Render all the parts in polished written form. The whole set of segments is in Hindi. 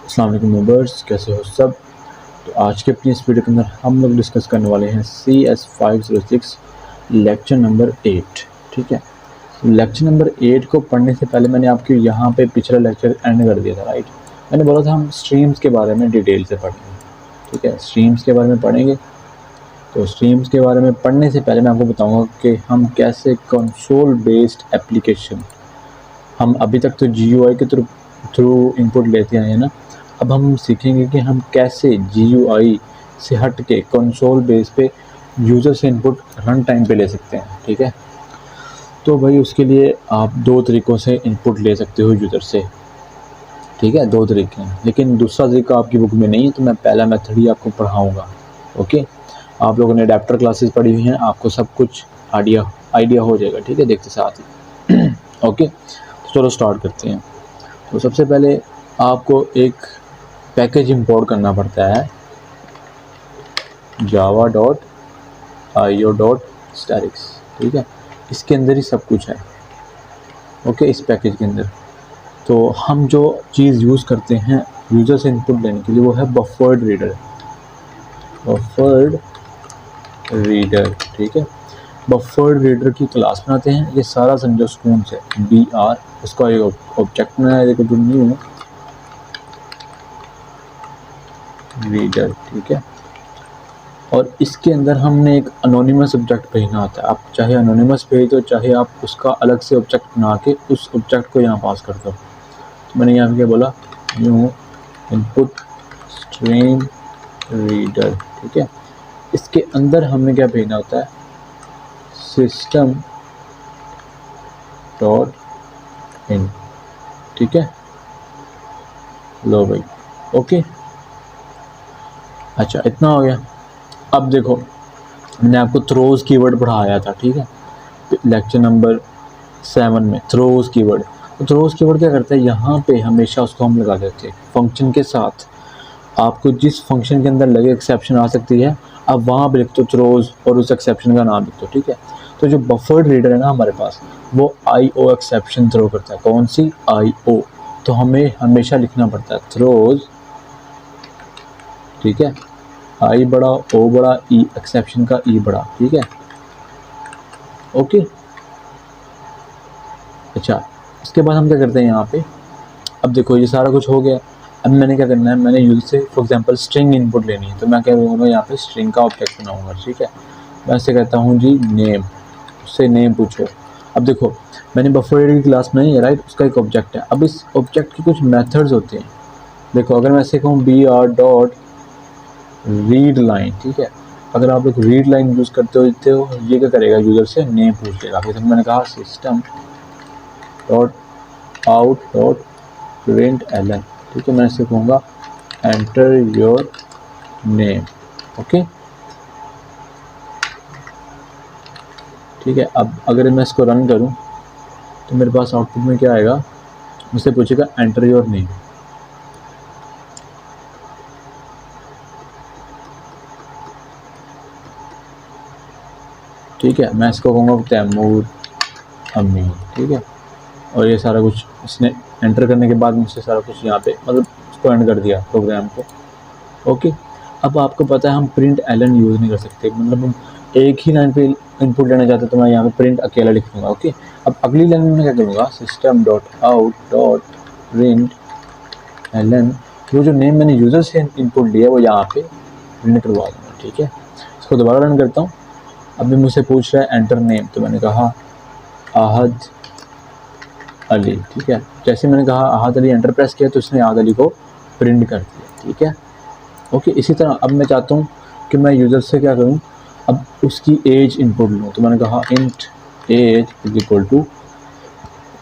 अस्सलाम वालेकुम मेंबर्स, कैसे हो सब। तो आज के अपनी इस वीडियो के अंदर हम लोग डिस्कस करने वाले हैं CS506 लेक्चर नंबर 8। ठीक है, लेक्चर नंबर 8 को पढ़ने से पहले मैंने आपको यहाँ पे पिछला लेक्चर एंड कर दिया था, राइट। मैंने बोला था हम स्ट्रीम्स के बारे में डिटेल से पढ़ेंगे। ठीक है, स्ट्रीम्स के बारे में पढ़ेंगे। तो स्ट्रीम्स के बारे में पढ़ने से पहले मैं आपको बताऊँगा कि हम कैसे कंसोल बेस्ड एप्लीकेशन, हम अभी तक तो GUI के थ्रू इनपुट लेते आए हैं ना। अब हम सीखेंगे कि हम कैसे GUI से हट के कंसोल बेस पे यूज़र से इनपुट रन टाइम पे ले सकते हैं। ठीक है, तो भाई उसके लिए आप दो तरीक़ों से इनपुट ले सकते हो यूज़र से। ठीक है, दो तरीके हैं, लेकिन दूसरा तरीका आपकी बुक में नहीं है, तो मैं पहला मेथड ही आपको पढ़ाऊँगा। ओके, आप लोगों ने अडेप्टर क्लासेस पढ़ी हुई हैं, आपको सब कुछ आइडिया हो जाएगा। ठीक है, देखते साथ ही ओके, तो चलो स्टार्ट करते हैं। तो सबसे पहले आपको एक पैकेज इंपोर्ट करना पड़ता है, java.io.starix। ठीक है, इसके अंदर ही सब कुछ है। ओके, इस पैकेज के अंदर तो हम जो चीज़ यूज़ करते हैं यूज़र से इनपुट लेने के लिए वो है बफर्ड रीडर। ठीक है, बफर्ड रीडर की क्लास बनाते हैं। ये सारा समझो स्कून से BR, उसका एक ऑब्जेक्ट बनाया है, देखो जो न्यू रीडर। ठीक है, और इसके अंदर हमने एक अनोनिमस ऑब्जेक्ट भेजना होता है। आप चाहे अनोनिमस भेज दो, चाहे आप उसका अलग से ऑब्जेक्ट बना के उस ऑब्जेक्ट को यहाँ पास कर दो। तो मैंने यहाँ क्या बोला, न्यू इनपुट स्ट्रीम रीडर। ठीक है, इसके अंदर हमने क्या भेजना होता है, सिस्टम डॉट इन। ठीक है, लो भाई, ओके, अच्छा इतना हो गया। अब देखो, मैंने आपको थ्रोज कीवर्ड पढ़ाया था। ठीक है, लेक्चर नंबर 7 में थ्रोज कीवर्ड। तो थ्रोज कीवर्ड क्या करता है, यहाँ पे हमेशा उसको हम लगा देते हैं फंक्शन के साथ। आपको जिस फंक्शन के अंदर लगे एक्सेप्शन आ सकती है, आप वहाँ पे लिख दो थ्रोज और उस एक्सेप्शन का नाम लिख दो। ठीक है, तो जो बफर्ड रीडर है ना हमारे पास, वो IO एक्सेप्शन थ्रो करता है। कौन सी, IO। तो हमें हमेशा लिखना पड़ता है थ्रोज। ठीक है, I बड़ा, O बड़ा, E एक्सेप्शन का E बड़ा। ठीक है, ओके, अच्छा इसके बाद हम क्या करते हैं यहाँ पे, अब देखो ये सारा कुछ हो गया। अब मैंने क्या करना है, मैंने यूज़र से फॉर एग्जांपल स्ट्रिंग इनपुट लेनी है, तो मैं क्या करूँगा, यहाँ पे स्ट्रिंग का ऑब्जेक्ट बनाऊँगा। ठीक है, मैं ऐसे कहता हूँ जी नेम, उससे नेम पूछो। अब देखो मैंने बफर की क्लास बनाई है, राइट, उसका एक ऑब्जेक्ट है। अब इस ऑब्जेक्ट के कुछ मेथड्स होते हैं। देखो अगर मैं ऐसे कहूँ BR.रीड लाइन। ठीक है, अगर आप लोग रीड लाइन यूज़ करते हो, ये क्या करेगा, यूज़र से नेम पूछ लेगा। फिर मैंने कहा system dot out dot println. ठीक है, मैं इसे कहूँगा एंटर योर नेम। ओके, ठीक है, अब अगर मैं इसको रन करूँ तो मेरे पास आउटपुट में क्या आएगा, मुझसे पूछेगा एंटर योर नेम। ठीक है, मैं इसको कहूँगा तैमूर अमीन। ठीक है, और ये सारा कुछ इसने एंटर करने के बाद मुझसे सारा कुछ यहाँ पे मतलब इसको एंड कर दिया प्रोग्राम को। ओके, अब आपको पता है हम प्रिंट एलन यूज़ नहीं कर सकते, मतलब हम एक ही लाइन पे इनपुट लेना चाहते हैं, तो मैं यहाँ पे प्रिंट अकेला लिख दूँगा। ओके, अब अगली लाइन में क्या करूँगा, system dot out dot println, वो जो नेम मैंने यूज़र से इनपुट लिया वो यहाँ पे प्रिंट करवा दूँगा। ठीक है, इसको दोबारा रन करता हूँ। अभी मुझसे पूछ रहा है एंटर नेम, तो मैंने कहा आहद अली। ठीक है, जैसे मैंने कहा आहद अली, एंटर प्रेस किया तो इसने आहद अली को प्रिंट कर दिया। ठीक है, ओके, इसी तरह अब मैं चाहता हूँ कि मैं यूज़र से क्या करूँ, अब उसकी एज इनपुट लूँ, तो मैंने कहा int age is equal to,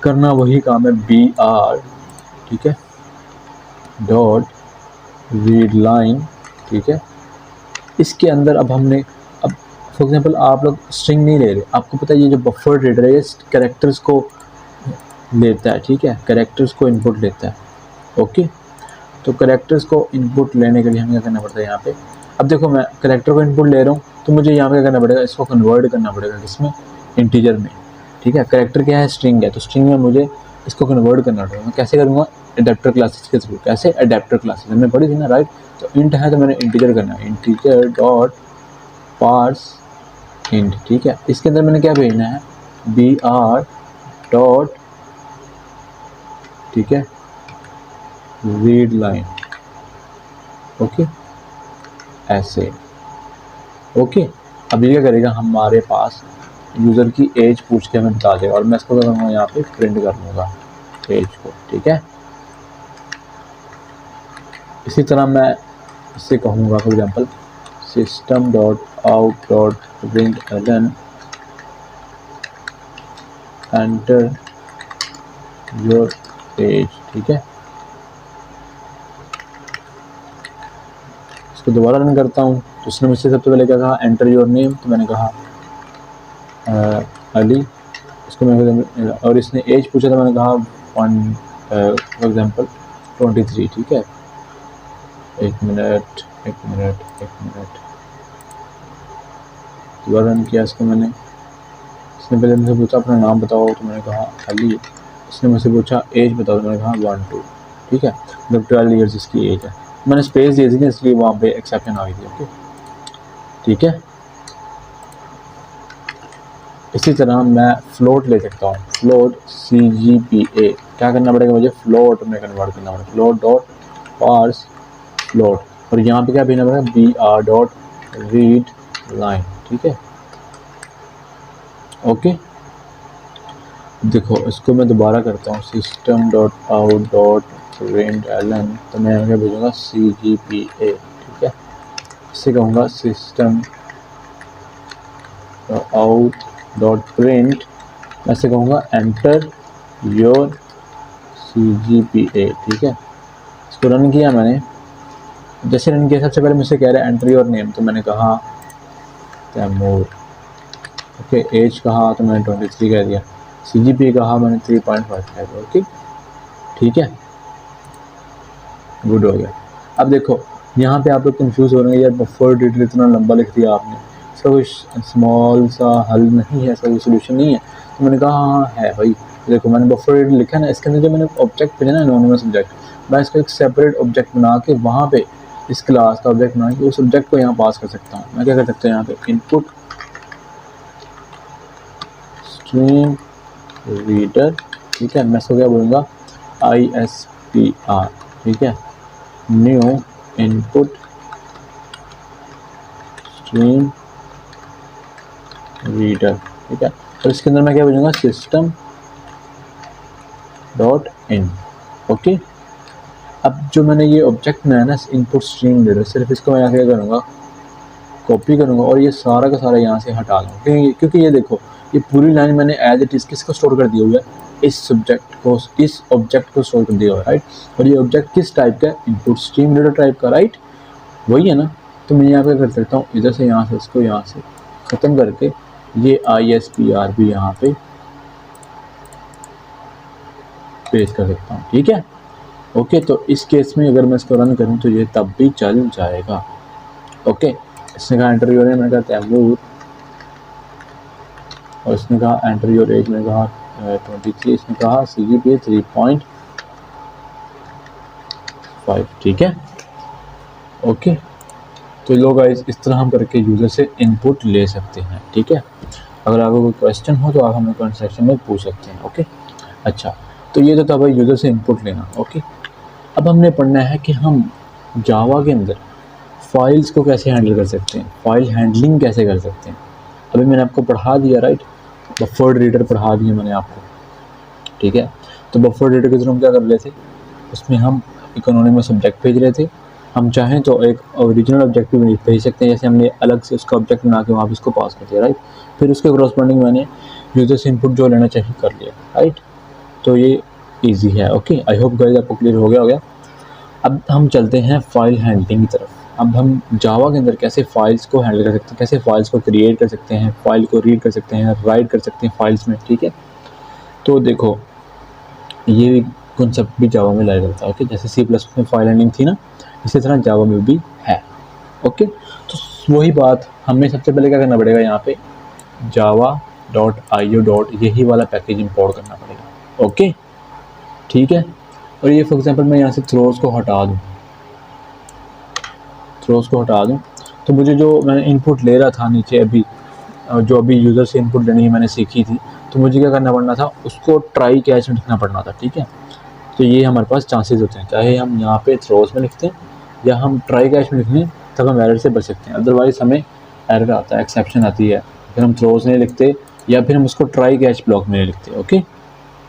करना वही काम है BR। ठीक है, डॉट रीड लाइन। ठीक है, इसके अंदर अब हमने, अब फॉर एग्जांपल आप लोग स्ट्रिंग नहीं ले रहे, आपको पता है ये जो बफर रीडर है ये कैरेक्टर्स को लेता है। ठीक है, कैरेक्टर्स को इनपुट लेता है। ओके, तो कैरेक्टर्स को इनपुट लेने के लिए हमें क्या करना पड़ता है यहाँ पे, अब देखो मैं कैरेक्टर को इनपुट ले रहा हूँ, तो मुझे यहाँ पे क्या करना पड़ेगा, इसको कन्वर्ट करना पड़ेगा किसमें, इंटीजर में। ठीक है, कैरेक्टर क्या है, स्ट्रिंग है, तो स्ट्रिंग में मुझे इसको कन्वर्ट करना पड़ेगा। मैं कैसे करूँगा? एडेप्टर क्लासेस के थ्रू। कैसे? एडेप्टर क्लासेस हमने पढ़ी थी ना, राइट। तो इंट है तो मैंने इंटीजर करना है, इंटीजर डॉट पार्स इंट, ठीक है। इसके अंदर मैंने क्या भेजना है? br डॉट, ठीक है, रीड लाइन, ओके, ऐसे, ओके। अब ये क्या करेगा? हमारे पास यूज़र की एज पूछ के हमें बता देगा और मैं इसको करूँगा यहाँ पे प्रिंट कर लूँगा एज को, ठीक है। इसी तरह मैं इससे कहूँगा for example system dot out dot println enter your age, ठीक है। इसको दोबारा रन करता हूँ तो उसने मुझसे सबसे पहले क्या कहा? Enter your name. तो मैंने कहा अली। इसको मैंने, और इसने एज पूछा तो मैंने कहा फॉर एग्जांपल 23, ठीक है। एक मिनट दोबारा रन किया इसको मैंने। इसने पहले मुझसे पूछा अपना नाम बताओ तो मैंने कहा अली। इसने मुझसे पूछा एज बताओ तो मैंने कहा 12, ठीक है। मतलब 12 ईयर्स इसकी एज है। मैंने स्पेस दे दी थी इसलिए वहाँ पे एक्सेप्शन आ गई थी, ओके, ठीक है। इसी तरह मैं फ्लोट ले सकता हूँ, फ्लोट CGPA। क्या करना पड़ेगा मुझे? फ्लोट में कन्वर्ट करना पड़ेगा, फ्लोट डॉट पार्स फ्लोट, और यहाँ पे क्या भेजना पड़ेगा? br डॉट रीड लाइन, ठीक है, ओके। देखो इसको मैं दोबारा करता हूँ, system dot out dot println, तो मैं यहाँ भेजूँगा CGPA, ठीक है। इससे कहूँगा सिस्टम आउट डॉट प्रिंट, ऐसे कहूँगा एंटर योर CGPA, ठीक है। इसको रन किया मैंने। जैसे रन किया सबसे पहले मुझसे कह रहा है एंटर योर नेम, तो मैंने कहा तैमूर, ओके। एज कहा तो मैंने 23 कह दिया। CGPA कहा मैंने 3.5 कह दिया, ओके, ठीक है, गुड हो गया। अब देखो यहाँ पे आप लोग कंफ्यूज हो रहे हैं, यार बफर रीडर इतना लंबा लिख दिया आपने, इसका कोई स्मॉल सा हल नहीं है, इसका कोई सोल्यूशन नहीं है। तो मैंने कहा हाँ है भाई। देखो मैंने बफर रीडर लिखा है ना, इसके अंदर जो मैंने ऑब्जेक्ट भेजा ना एनोनिमस ऑब्जेक्ट, मैं इसका एक सेपरेट ऑब्जेक्ट बना के वहाँ पे इस क्लास का ऑब्जेक्ट बना के उस ऑब्जेक्ट को यहाँ पास कर सकता हूँ। मैं क्या कर सकता हूँ? यहाँ पे इनपुट स्ट्रीम रीडर, ठीक है। मैं इसको क्या बोलूँगा? ISPR, ठीक है, न्यू इनपुट स्ट्रीम रीडर, ठीक है। और इसके अंदर मैं क्या भेजूँगा? System dot in, okay. अब जो मैंने ये ऑब्जेक्ट बनाया ना इनपुट स्ट्रीम रीडर, सिर्फ इसको मैं यहाँ क्या करूँगा? कॉपी करूँगा और ये सारा का सारा यहाँ से हटा दूँगा, क्योंकि ये देखो ये पूरी लाइन मैंने एज इट इज़ किसको स्टोर कर दिया हुआ है? इस सब्जेक्ट को, इस ऑब्जेक्ट को स्टोर कर दिया हुआ है, राइट। और ये ऑब्जेक्ट किस टाइप का है? इनपुट स्ट्रीम रीडर टाइप का, राइट, वही है ना। तो मैं यहाँ पे कर सकता हूँ इधर से यहाँ से इसको यहाँ से ख़त्म करके ये ISPR भी यहाँ पे पेस्ट कर सकता हूँ, ठीक है, ओके। तो इस केस में अगर मैं इसको रन करूँ तो ये तब भी चल जाएगा, ओके। इसने कहा एंटर योर नेम, मैंने कहा तैमूर, और इसने कहा एंटर योर एज, मैंने कहा 23, इसने कहा CGPA 3.5, ठीक है, ओके। तो लोग गाइस इस तरह हम करके यूज़र से इनपुट ले सकते हैं, ठीक है। अगर आपको कोई क्वेश्चन हो तो आप हमें कमेंट सेक्शन में पूछ सकते हैं, ओके। अच्छा, तो ये तो था भाई यूज़र से इनपुट लेना, ओके। अब हमने पढ़ना है कि हम जावा के अंदर फाइल्स को कैसे हैंडल कर सकते हैं, फाइल हैंडलिंग कैसे कर सकते हैं। अभी मैंने आपको पढ़ा दिया, राइट, बफर रीडर पढ़ा दिया मैंने आपको, ठीक है। तो बफर रीडर के थ्रू हम क्या कर रहे थे? उसमें हम एक एनोनिमस ऑब्जेक्ट भेज रहे थे। हम चाहें तो एक ओरिजिनल ऑब्जेक्ट भी भेज सकते हैं, जैसे हमने अलग से उसका ऑब्जेक्ट बना के वहाँ पे उसको पास कर दिया, राइट। फिर उसके क्रॉसपोंडिंग मैंने यूज़र से इनपुट जो लेना चाहिए कर लिया, राइट। तो ये ईजी है, ओके। आई होप गाइस आपको क्लियर हो गया। अब हम चलते हैं फाइल हैंडलिंग की तरफ। अब हम जावा के अंदर कैसे फाइल्स को हैंडल कर सकते हैं, कैसे फाइल्स को क्रिएट कर सकते हैं, फाइल को रीड कर सकते हैं, राइट कर सकते हैं फाइल्स में, ठीक है। तो देखो ये कॉन्सेप्ट भी जावा में लाया जाता है, ओके। जैसे C++ में फाइल हैंडलिंग थी ना, इसी तरह जावा में भी है, ओके। तो वही बात, हमें सबसे पहले क्या करना पड़ेगा? यहाँ पे java.io. यही वाला पैकेज इंपोर्ट करना पड़ेगा, ओके। ठीक है। और ये फॉर एग्जांपल मैं यहाँ से थ्रोज को हटा दूँ, तो मुझे जो मैंने इनपुट ले रहा था नीचे अभी, जो अभी यूज़र से इनपुट लेनी मैंने सीखी थी, तो मुझे क्या करना पड़ना था, उसको ट्राई कैच में लिखना पड़ना था। ठीक है, तो ये हमारे पास चांसेस होते हैं, चाहे हम यहाँ पे थ्रोज में लिखते हैं या हम ट्राई कैच में लिख लें, तब हम एरर से बच सकते हैं। अदरवाइज़ हमें एरर आता है, एक्सेप्शन आती है, फिर हम थ्रोज नहीं लिखते या फिर हम उसको ट्राई कैच ब्लॉक में नहीं लिखते। ओके,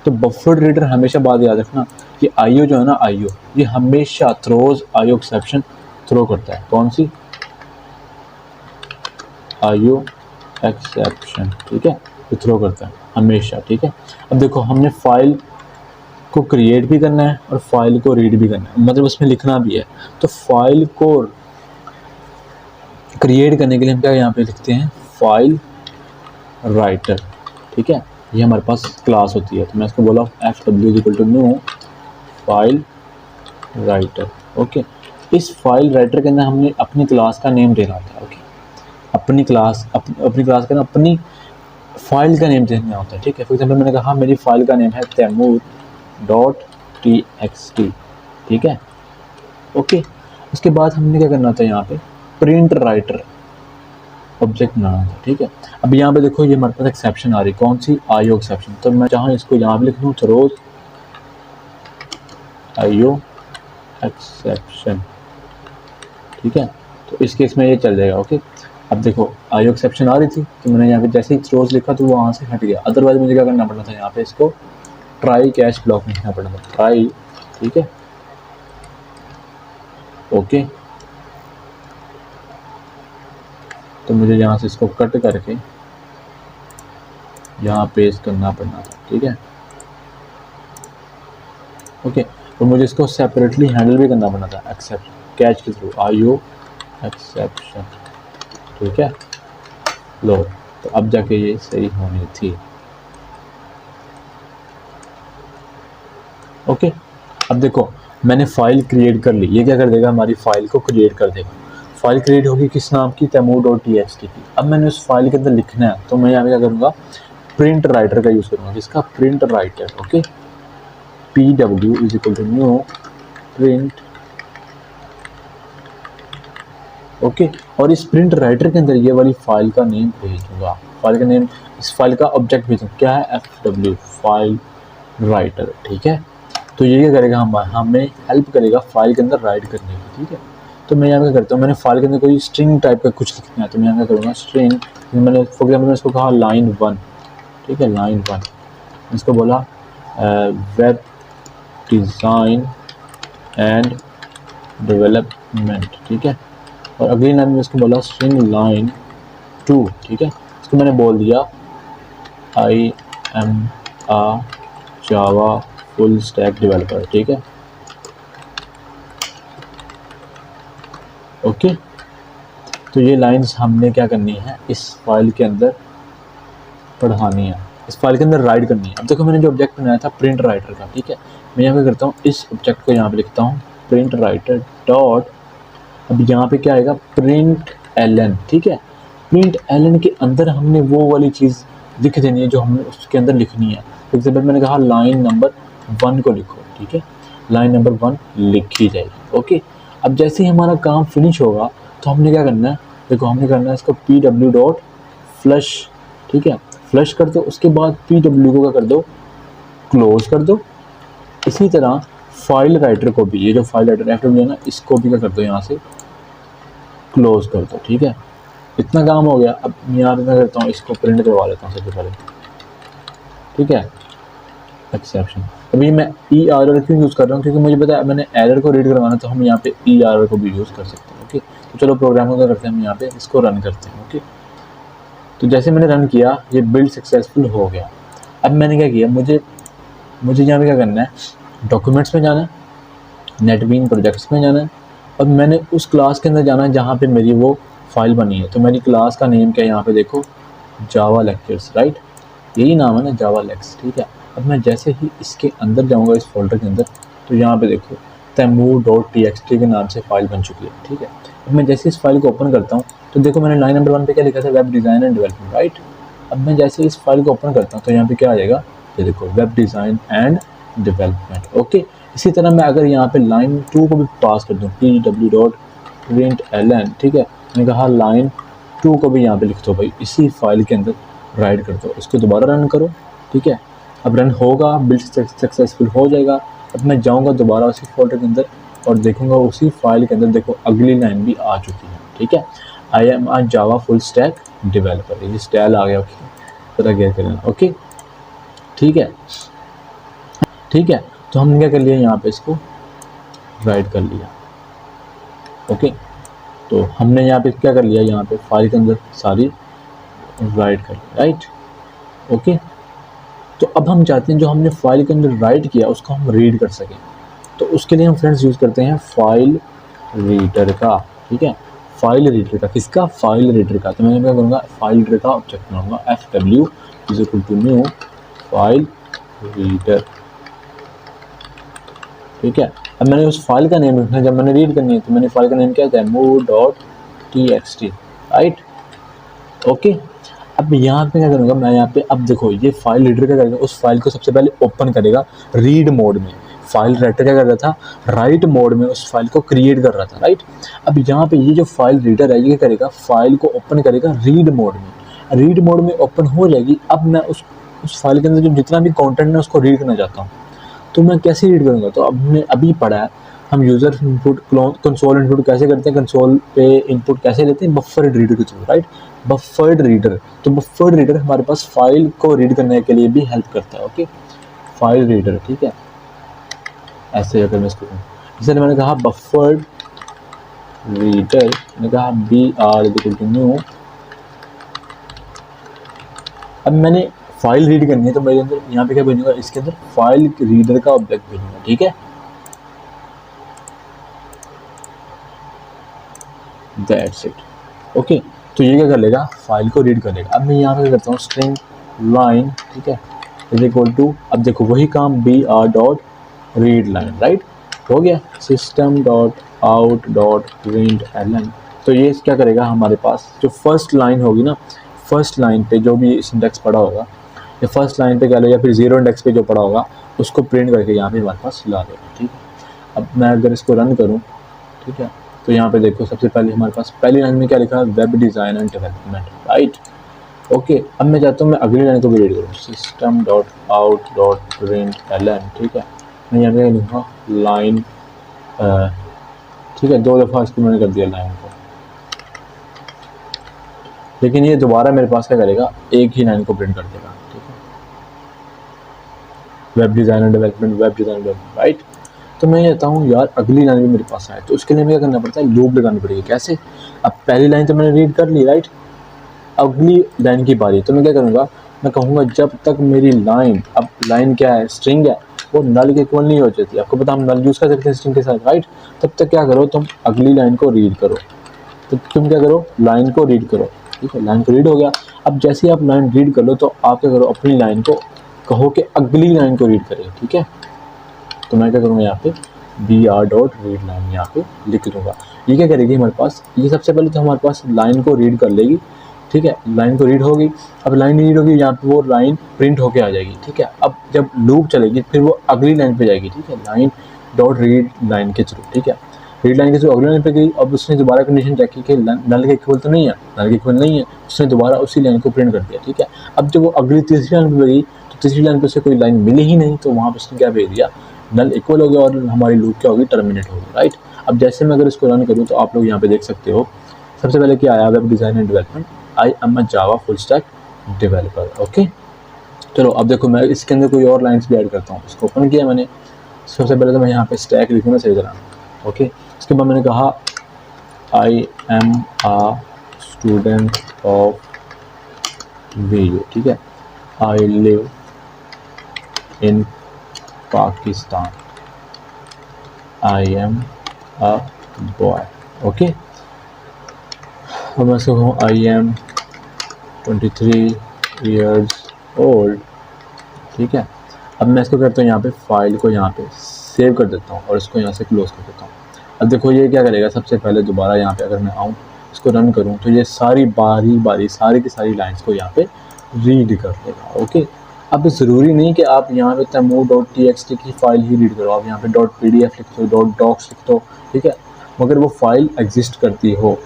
तो बफर रीडर हमेशा बात याद रखना कि आईओ जो है ना, आईओ ये हमेशा थ्रोज आईओ एक्सेप्शन थ्रो करता है। कौन सी? IO exception. ठीक है, तो थ्रो करता है हमेशा। ठीक है, अब देखो हमने फाइल को क्रिएट भी करना है और फाइल को रीड भी करना है, मतलब उसमें लिखना भी है। तो फाइल को क्रिएट करने के लिए हम क्या यहाँ पे लिखते हैं, फाइल राइटर। ठीक है, ये हमारे पास क्लास होती है, तो मैं इसको बोला fw=new फाइल राइटर। ओके, इस फाइल राइटर के अंदर हमने अपनी क्लास का नेम देना होता है। ओके, अपनी क्लास का अपनी फाइल का नेम देना होता है। ठीक है, फॉर एग्जाम्पल मैंने कहा मेरी फाइल का नेम है तैमूर.txt। ठीक है, ओके, उसके बाद हमने क्या करना था, यहाँ पे प्रिंट राइटर ऑब्जेक्ट बनाना था। ठीक है, अब यहाँ पे देखो ये हमारे पास एक्सेप्शन आ रही, कौन सी? IO exception. तो मैं चाहूँ इसको यहाँ पे लिख दूँ थ्रोज आईओ एक्सेप्शन। ठीक है, तो इस केस में ये चल जाएगा। ओके, अब देखो आईओ एक्सेप्शन आ रही थी, तो मैंने यहाँ पे जैसे ही थ्रोज लिखा तो वो वहाँ से हट गया। अदरवाइज मुझे क्या करना पड़ना था, यहाँ पे इसको ट्राई कैच ब्लॉक में लिखना पड़ना था, ट्राई। ठीक है, ओके, तो मुझे यहाँ से इसको कट करके यहाँ पेस्ट करना पड़ना था। ठीक है, ओके, तो मुझे इसको सेपरेटली हैंडल भी करना पड़ना था एक्सेप्ट कैच के थ्रू, आईओ एक्सेप्शन। ठीक है, लो, तो अब जाके ये सही होनी थी। ओके, अब देखो मैंने फाइल क्रिएट कर ली, ये क्या कर देगा, हमारी फाइल को क्रिएट कर देगा। फाइल क्रिएट होगी किस नाम की? तैमूर.txt की। अब मैंने उस फाइल के अंदर लिखना है, तो मैं यहाँ पे क्या करूँगा, प्रिंट राइटर का यूज़ करूँगा। जिसका? Print writer. Okay, pw=new print. Okay, और इस प्रिंट राइटर के अंदर ये वाली फाइल का नेम भेजूंगा, फाइल का नेम, इस फाइल का ऑब्जेक्ट भेजूंगा, क्या है? fw file writer. ठीक है, तो ये क्या करेगा, हमें हेल्प करेगा फाइल के अंदर राइट करने की। ठीक है, तो मैं यहाँ क्या करता हूँ, मैंने फाइल के अंदर कोई स्ट्रिंग टाइप का कुछ लिखना है, तो मैं यहाँ क्या करूँगा, स्ट्रिंग, मैंने फॉर एग्जाम्पल इसको कहा लाइन 1। ठीक है, लाइन 1, इसको बोला वेब डिज़ाइन एंड डेवलपमेंट। ठीक है, और अगली लाइन में इसको बोला स्ट्रिंग लाइन 2। ठीक है, इसको मैंने बोल दिया I am a Java full stack developer. ठीक है, ओके, तो ये लाइंस हमने क्या करनी है, इस फाइल के अंदर पढ़ानी है, इस फाइल के अंदर राइट करनी है। अब देखो मैंने जो ऑब्जेक्ट बनाया था प्रिंट राइटर का। ठीक है, मैं यहाँ पे करता हूँ, इस ऑब्जेक्ट को यहाँ पे लिखता हूँ प्रिंट राइटर डॉट, अब यहाँ पे क्या आएगा, प्रिंट एलन। ठीक है, प्रिंट एलन के अंदर हमने वो वाली चीज़ लिख देनी है जो हमने उसके अंदर लिखनी है। फॉर एग्जाम्पल मैंने कहा लाइन नंबर 1 को लिखो। ठीक है, लाइन नंबर 1 लिखी जाएगी। ओके, अब जैसे ही हमारा काम फिनिश होगा तो हमने क्या करना है, देखो हमने करना है इसको pw.flush। ठीक है, फ्लश कर दो, उसके बाद pw को क्या कर दो, क्लोज कर दो। इसी तरह फाइल राइटर को भी, ये जो फाइल राइटर fw है ना, इसको भी क्या कर दो, यहाँ से क्लोज कर दो। ठीक है, इतना काम हो गया। अब यहाँ पे मैं करता हूँ, इसको प्रिंट करवा लेता हूँ सबसे पहले। ठीक है, एक्सेप्शन। अभी मैं ई आर क्यों यूज़ कर रहा हूँ, क्योंकि मुझे पता है मैंने एरर को रीड करवाना, तो हम यहाँ पे ई आर को भी यूज़ कर सकते हैं। ओके, तो चलो प्रोग्राम को क्या करते हैं, हम यहाँ पे इसको रन करते हैं। ओके, तो जैसे मैंने रन किया, ये बिल्ड सक्सेसफुल हो गया। अब मैंने क्या किया, मुझे यहाँ पे क्या करना है, डॉक्यूमेंट्स में जाना है, नेटबीन प्रोजेक्ट्स में जाना है, और मैंने उस क्लास के अंदर जाना है जहाँ पे मेरी वो फाइल बनी है। तो मेरी क्लास का नेम क्या है, यहाँ पे देखो जावा लेक्चर्स, राइट, यही नाम है ना, जावा लेक्स। ठीक है, अब मैं जैसे ही इसके अंदर जाऊँगा, इस फोल्डर के अंदर, तो यहाँ पे देखो तैमूर.txt के नाम से फाइल बन चुकी है। ठीक है, अब मैं जैसे इस फाइल को ओपन करता हूँ, तो देखो मैंने लाइन नंबर 1 पे क्या लिखा था, web design and development, right. अब मैं जैसे इस फाइल को ओपन करता हूँ, तो यहाँ पे क्या आ जाएगा, ये देखो web design and development. Okay, इसी तरह मैं अगर यहाँ पे लाइन 2 को भी पास कर दूँ, pw.println, ठीक है, मैंने कहा लाइन 2 को भी यहाँ पे लिख दो भाई, इसी फाइल के अंदर राइट कर दो, इसको दोबारा रन करो, ठीक है। अब रन होगा, बिल्ड सक्सेसफुल हो जाएगा। अब मैं जाऊँगा दोबारा उसी फोल्डर के अंदर और देखूँगा उसी फाइल के अंदर, देखो अगली लाइन भी आ चुकी है, ठीक है। I am a Java full stack developer, ये स्टाइल आ गया, ओके, पता क्या करना, ओके, ठीक है, ठीक है। तो हमने क्या कर लिया, यहाँ पे इसको राइट कर लिया, ओके। तो हमने यहाँ पे क्या कर लिया, यहाँ पे फाइल के अंदर सारी राइट कर लिया, राइट, ओके। तो अब हम चाहते हैं जो हमने फाइल के अंदर राइट किया उसको हम रीड कर सकें, तो उसके लिए हम फ्रेंड्स यूज़ करते हैं फाइल रीडर का, ठीक है। फाइल रीडर का, किसका, फाइल रीडर का। तो मैं क्या करूँगा, फाइल रीडर का ऑब्जेक्ट बनाऊँगा, FW is equal to new file reader, ठीक है। अब मैंने उस फाइल का नेम लिखना है, जब मैंने रीड करनी है तो मैंने फाइल का नेम क्या था, move.txt, राइट, ओके। अब यहाँ पे क्या करूँगा मैं, यहाँ पे अब देखो ये फाइल रीडर क्या करेगा, उस फाइल को सबसे पहले ओपन करेगा रीड मोड में। फाइल राइटर क्या कर रहा था, राइट मोड में उस फाइल को क्रिएट कर रहा था, राइट। अब यहाँ पे ये जो फाइल रीडर है ये करेगा, फाइल को ओपन करेगा रीड मोड में, रीड मोड में ओपन हो जाएगी। अब मैं उस फाइल के अंदर जो जितना भी कंटेंट है उसको रीड करना चाहता हूँ, तो मैं कैसे रीड करूँगा। तो अब हमने अभी पढ़ा है हम यूज़र इनपुट कंसोल इनपुट कैसे करते हैं, कंसोल पे इनपुट कैसे लेते हैं, बफर्ड रीडर के थ्रू, राइट, बफर्ड रीडर। तो बफर्ड रीडर हमारे पास फाइल को रीड करने के लिए भी हेल्प करता है, ओके, फाइल रीडर, ठीक है। ऐसे अगर मैं इसको, जैसे मैंने कहा बफर्ड रीडर, मैंने कहा BR न्यू, अब मैंने फाइल रीड करनी है तो मेरे अंदर यहाँ पे क्या भेजूंगा, इसके अंदर फाइल रीडर का ऑब्जेक्ट भेजूंगा, ठीक है, दैट्स इट, ओके। तो ये क्या कर लेगा, फाइल को रीड कर लेगा। अब मैं यहाँ पे करता हूँ स्ट्रिंग लाइन, ठीक है, इज इक्वल टू, अब देखो वही काम BR.रीड लाइन, राइट, हो गया, system.out.println। तो ये क्या करेगा, हमारे पास जो फर्स्ट लाइन होगी ना, फर्स्ट लाइन पे जो भी सिंटैक्स पड़ा होगा, या फर्स्ट लाइन पे कह लो या फिर जीरो इंडेक्स पे जो पड़ा होगा उसको प्रिंट करके यहाँ पे हमारे पास ला देगा, ठीक है। अब मैं अगर इसको रन करूँ, ठीक है, तो यहाँ पे देखो सबसे पहले हमारे पास पहली लाइन में क्या लिखा है, web design and development, right, okay. अब मैं चाहता हूँ मैं अगली लाइन को भी रीड करूँ, system.out.println, ठीक है। मैं यहाँ पे लिखूँगा लाइन, ठीक है, 2 दफ़ा इसको मैंने कर दिया लाइन को, लेकिन ये दोबारा मेरे पास क्या करेगा, एक ही लाइन को प्रिंट कर देगा, ठीक है, web design and development, web design development, right. तो मैं चाहता हूँ यार अगली लाइन भी मेरे पास आए, तो उसके लिए क्या करना पड़ता है, लूप लगानी पड़ेगी। कैसे, अब पहली लाइन तो मैंने रीड कर ली, राइट, अगली लाइन की बारी, तो मैं क्या करूँगा, मैं कहूँगा जब तक मेरी लाइन, अब लाइन क्या है, स्ट्रिंग है, वो नल के इक्वल नहीं हो जाती, आपको पता हम नल यूज़ कर सकते हैं स्ट्रिंग के साथ, राइट। तब तक क्या करो, तुम अगली लाइन को रीड करो, तो तुम क्या करो, लाइन को रीड करो, ठीक है, लाइन को रीड हो गया। अब जैसे ही आप लाइन रीड कर लो तो आप क्या करो, अपनी लाइन को कहो कि अगली लाइन को रीड करें, ठीक है। तो मैं क्या करूँगा, यहाँ पे BR.रीड लाइन यहाँ पे लिख दूँगा। ये क्या करेगी हमारे पास, ये सबसे पहले तो हमारे पास लाइन को रीड कर लेगी, ठीक है, लाइन को रीड होगी। अब लाइन रीड होगी, यहाँ पे वो लाइन प्रिंट होके आ जाएगी, ठीक है। अब जब लूप चलेगी फिर वो अगली लाइन पे जाएगी, ठीक है, लाइन.रीड लाइन के थ्रू, ठीक है, रीड लाइन के थ्रू अगली लाइन पे गई। अब उसने दोबारा कंडीशन चेक की कि नल के इक्वल तो नहीं है, नल के इक्वल नहीं है, उसने दोबारा उसी लाइन को प्रिंट कर दिया, ठीक है। अब जब वो अगली तीसरी लाइन पे गई तो तीसरी लाइन पे उसे कोई लाइन मिली ही नहीं, तो वहाँ पर उसने क्या भेज दिया, नल इक्वल हो गया और हमारी लूप क्या होगी, टर्मिनेट होगी, राइट। अब जैसे मैं अगर इसको रन करूँ तो आप लोग यहाँ पे देख सकते हो, सबसे पहले क्या आया, web design and development, I am a Java full stack developer, okay. चलो अब देखो मैं इसके अंदर कोई और लाइन्स भी ऐड करता हूँ। इसको ओपन किया मैंने, सबसे पहले तो मैं यहाँ पे स्टैक लिखूँगा सही तरह, ओके। उसके बाद मैंने कहा I am a student of VU, ठीक है, I live in Pakistan, I am a boy, okay. अब मैं इसको कहूँ आई एम 23 years old, ठीक है। अब मैं इसको करता हूँ यहाँ पे फाइल को यहाँ पे सेव कर देता हूँ और इसको यहाँ से क्लोज कर देता हूँ। अब देखो ये क्या करेगा, सबसे पहले दोबारा यहाँ पे अगर मैं आऊँ इसको रन करूँ तो ये सारी बारी बारी सारी की सारी लाइंस को यहाँ पे रीड कर देगा, ओके। अब ज़रूरी नहीं कि आप यहाँ पे temu.txt की फ़ाइल ही रीड करो, आप यहाँ पे .pdf लिख दो, .docs लिख दो, ठीक है, मगर वो फ़ाइल एग्जिस्ट करती हो।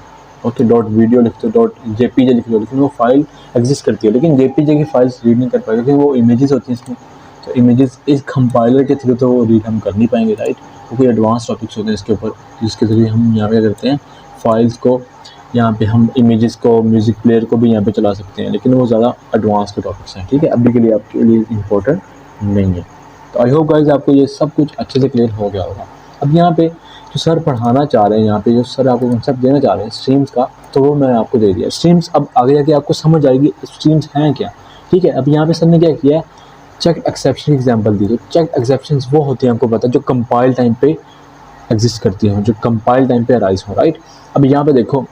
ओके, .video लिख दो, .jpg लिख दो, लेकिन वो फ़ाइल एग्जिस्ट करती है, लेकिन jpg की फ़ाइल्स रीड नहीं कर पाएंगे क्योंकि वो इमेजेस होती हैं इसमें, तो इमेजेस इस कंपाइलर के थ्रू तो रीड हम कर नहीं पाएंगे, राइट, क्योंकि एडवांस टॉपिक्स होते हैं इसके ऊपर, जिसके थ्रू हम यहाँ पे क्या करते हैं, फाइल्स को यहाँ पे हम इमेजेस को, म्यूज़िक प्लेयर को भी यहाँ पे चला सकते हैं, लेकिन वो ज़्यादा एडवांस के टॉपिक्स हैं, ठीक है, अभी के लिए आपके लिए इम्पोर्टेंट नहीं है। तो आई होप गाइज आपको ये सब कुछ अच्छे से क्लियर हो गया होगा। अब यहाँ पे जो सर पढ़ाना चाह रहे हैं, यहाँ पे जो सर आपको कंसेप्ट देना चाह रहे हैं स्ट्रीम्स का, तो वो मैंने आपको दे दिया। स्ट्रीम्स अब आगे जाके आपको समझ आएगी स्ट्रीम्स हैं क्या, ठीक है। अब यहाँ पे सर ने क्या किया है, चेक एक्सेप्शन एग्जाम्पल दी। तो चेक एक्सेप्शन वो होती हैं, आपको पता है, जो कंपाइल टाइम पे एग्जिस्ट करती हैं, जो कंपाइल टाइम पे अराइज हो, राइट। अब यहाँ पे देखो